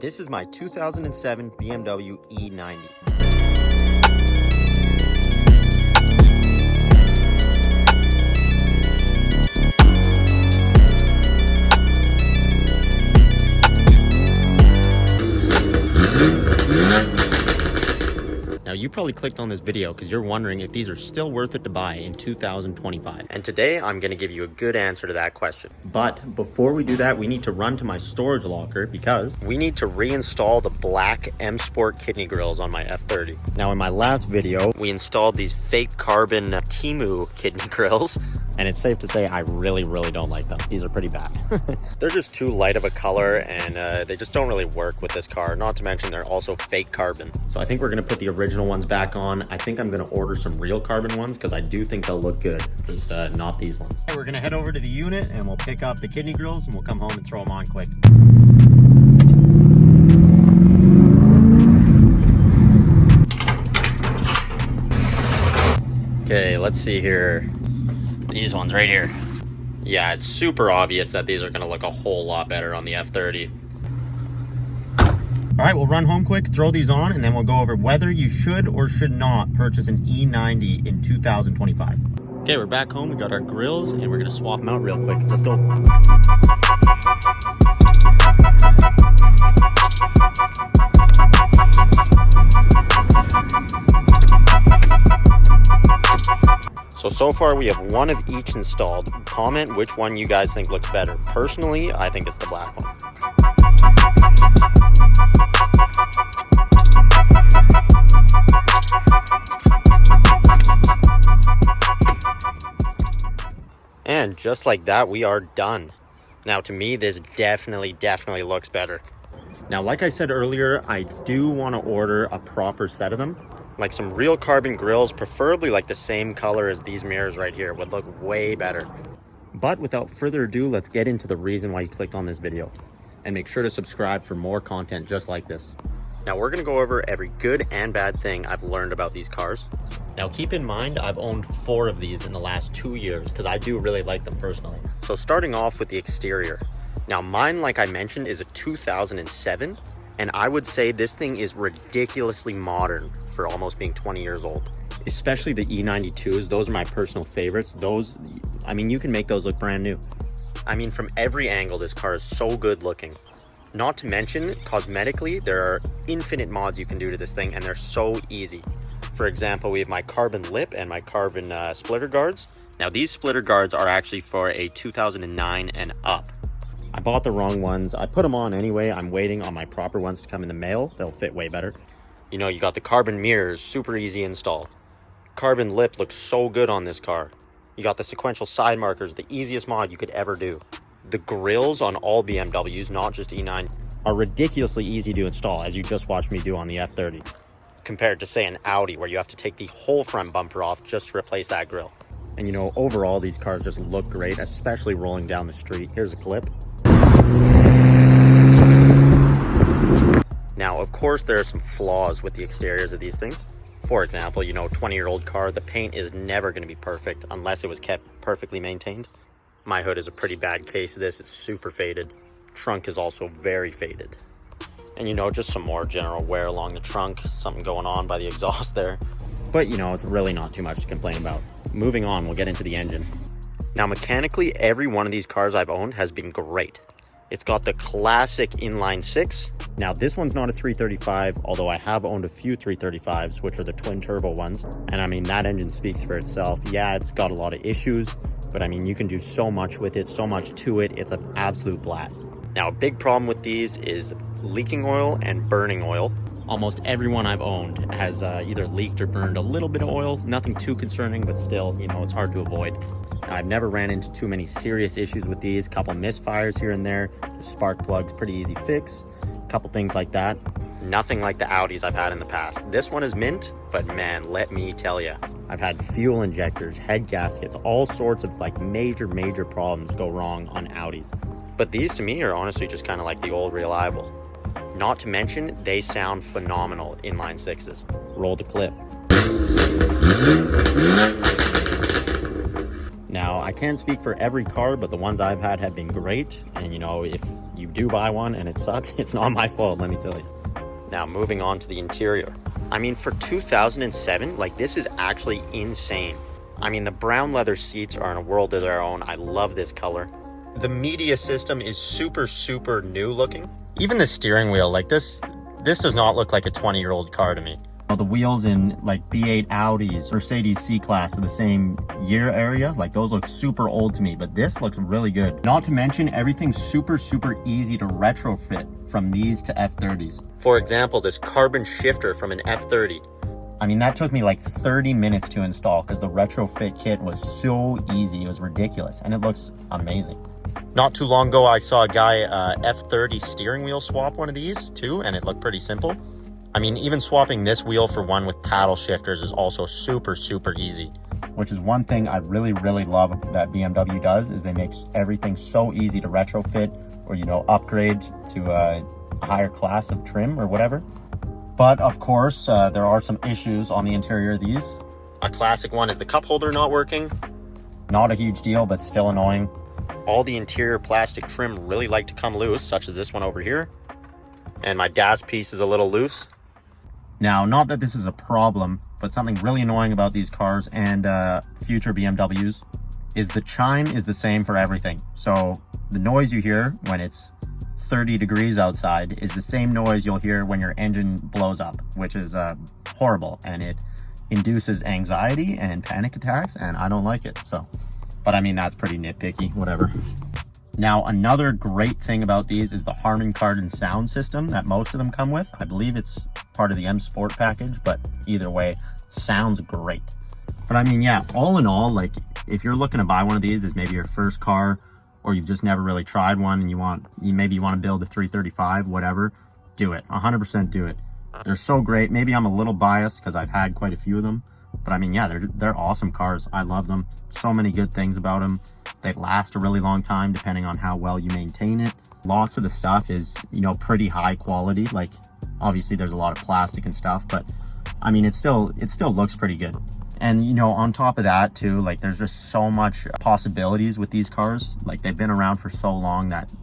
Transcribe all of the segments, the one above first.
This is my 2007 BMW E90. Now, you probably clicked on this video because you're wondering if these are still worth it to buy in 2025. And today, I'm going to give you a good answer to that question. But before we do that, we need to run to my storage locker because we need to reinstall the black M Sport kidney grills on my F30. Now, in my last video, we installed these fake carbon Temu kidney grills. And it's safe to say I really don't like them. These are pretty bad. They're just too light of a color and they just don't really work with this car. Not to mention they're also fake carbon. So I think we're gonna put the original ones back on. I think I'm gonna order some real carbon ones because I do think they'll look good, just not these ones. Okay, we're gonna head over to the unit and we'll pick up the kidney grills and we'll come home and throw them on quick. Okay, let's see here. These ones right here. Yeah, it's super obvious that these are going to look a whole lot better on the F30. All right, we'll run home quick, throw these on, and then we'll go over whether you should or should not purchase an E90 in 2025. Okay, we're back home. We got our grills, and we're going to swap them out real quick. Let's go. So far we have one of each installed. Comment which one you guys think looks better. Personally, I think it's the black one. And just like that, we are done. Now to me, this definitely looks better. Now, like I said earlier, I do want to order a proper set of them. Like some real carbon grills, preferably like the same color as these mirrors right here, would look way better. But without further ado, let's get into the reason why you clicked on this video. And make sure to subscribe for more content just like this. Now we're going to go over every good and bad thing I've learned about these cars. Now keep in mind, I've owned 4 of these in the last 2 years because I do really like them personally. So starting off with the exterior. Now mine, like I mentioned, is a 2007. And I would say this thing is ridiculously modern for almost being 20 years old. Especially the E92s, those are my personal favorites. Those, I mean, you can make those look brand new. I mean, from every angle, this car is so good looking. Not to mention, cosmetically, there are infinite mods you can do to this thing, and they're so easy. For example, we have my carbon lip and my carbon splitter guards. Now, these splitter guards are actually for a 2009 and up. I bought the wrong ones. I put them on anyway. I'm waiting on my proper ones to come in the mail. They'll fit way better. You know, you got the carbon mirrors, super easy install. Carbon lip looks so good on this car. You got the sequential side markers, the easiest mod you could ever do. The grills on all BMWs, not just E9, are ridiculously easy to install, as you just watched me do on the F30. Compared to, say, an Audi, where you have to take the whole front bumper off just to replace that grill. And you know, overall, these cars just look great, especially rolling down the street. Here's a clip. Now, of course, there are some flaws with the exteriors of these things. For example, you know, 20-year-old car, the paint is never going to be perfect unless it was kept perfectly maintained. My hood is a pretty bad case of this. It's super faded. Trunk is also very faded. And you know, just some more general wear along the trunk, something going on by the exhaust there. But you know, it's really not too much to complain about. Moving on, we'll get into the engine. Now, mechanically, every one of these cars I've owned has been great. It's got the classic inline 6. Now, this one's not a 335, although I have owned a few 335s, which are the twin turbo ones. And I mean, that engine speaks for itself. Yeah, it's got a lot of issues, but I mean, you can do so much with it, so much to it. It's an absolute blast. Now, a big problem with these is leaking oil and burning oil. Almost everyone I've owned has either leaked or burned a little bit of oil. Nothing too concerning, but still, you know, it's hard to avoid. Now, I've never ran into too many serious issues with these. Couple misfires here and there. Just spark plugs, pretty easy fix. Couple things like that. Nothing like the Audis I've had in the past. This one is mint, but man, let me tell you, I've had fuel injectors, head gaskets, all sorts of like major problems go wrong on Audis. But these to me are honestly just kind of like the old reliable. Not to mention, they sound phenomenal inline 6s. Roll the clip. Now, Now, I can't speak for every car, but the ones I've had have been great. And you know, if you do buy one and it sucks, it's not my fault, let me tell you. Now, moving on to the interior. I mean, for 2007, like, this is actually insane. I mean, the brown leather seats are in a world of their own. I love this color. The media system is super, super new looking. Even the steering wheel, like this does not look like a 20-year-old car to me. The wheels in like B8 Audis, Mercedes C-Class of the same year area, like those look super old to me, but this looks really good. Not to mention everything's super, super easy to retrofit from these to F30s. For example, this carbon shifter from an F30. I mean, that took me like 30 minutes to install because the retrofit kit was so easy. It was ridiculous and it looks amazing. Not too long ago, I saw a guy F30 steering wheel swap one of these too, and it looked pretty simple. I mean, even swapping this wheel for one with paddle shifters is also super, super easy. Which is one thing I really, really love that BMW does, is they make everything so easy to retrofit or, you know, upgrade to a higher class of trim or whatever. But of course, there are some issues on the interior of these. A classic one is the cup holder not working. Not a huge deal, but still annoying. All the interior plastic trim really like to come loose, such as this one over here. And my DAS piece is a little loose. Now, not that this is a problem, but something really annoying about these cars and future BMWs is the chime is the same for everything. So the noise you hear when it's 30 degrees outside is the same noise you'll hear when your engine blows up, which is horrible, and it induces anxiety and panic attacks, and I don't like it. So, but I mean, that's pretty nitpicky, whatever. Now, another great thing about these is the Harman Kardon sound system that most of them come with. I believe it's part of the M Sport package, but either way, sounds great. But I mean, yeah, all in all, like, if you're looking to buy one of these as maybe your first car, or you've just never really tried one and maybe you want to build a 335, whatever, do it. 100% do it. They're so great. Maybe I'm a little biased because I've had quite a few of them, but I mean, yeah, they're awesome cars. I love them. So many good things about them. They last a really long time depending on how well you maintain it. Lots of the stuff is, you know, pretty high quality. Like, obviously there's a lot of plastic and stuff, but I mean, it still looks pretty good. And, you know, on top of that too, like, there's just so much possibilities with these cars. Like, they've been around for so long that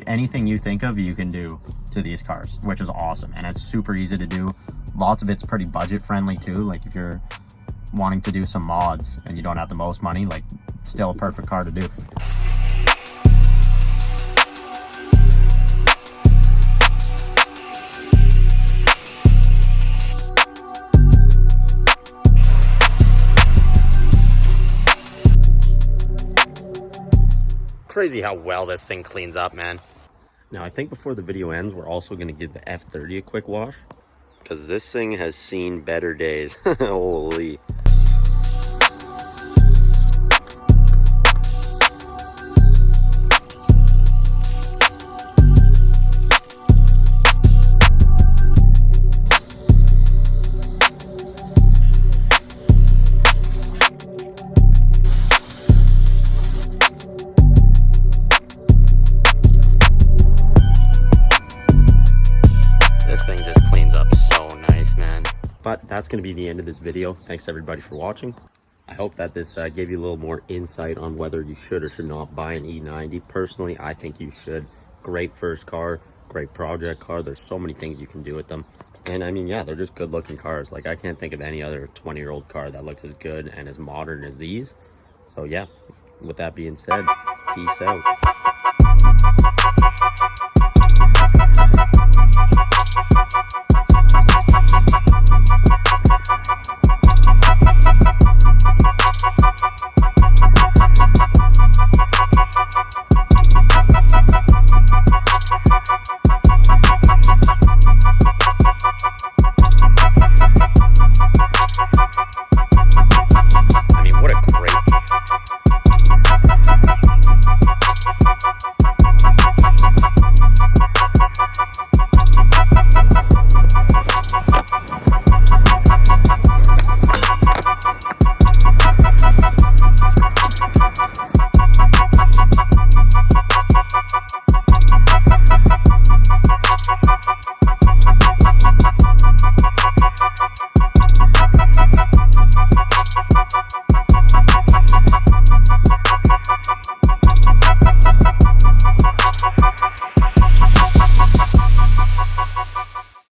anything you think of, you can do to these cars, which is awesome. And it's super easy to do. Lots of it's pretty budget friendly too. Like, if you're wanting to do some mods and you don't have the most money, like, still a perfect car to do. Crazy how well this thing cleans up, man. Now, I think before the video ends, we're also going to give the F30 a quick wash, because this thing has seen better days. Holy. But that's going to be the end of this video. Thanks everybody for watching. I hope that this gave you a little more insight on whether you should or should not buy an E90. Personally, I think you should. Great first car, great project car. There's so many things you can do with them. And I mean, yeah, they're just good looking cars. Like, I can't think of any other 20-year-old car that looks as good and as modern as these. So yeah, with that being said, peace out.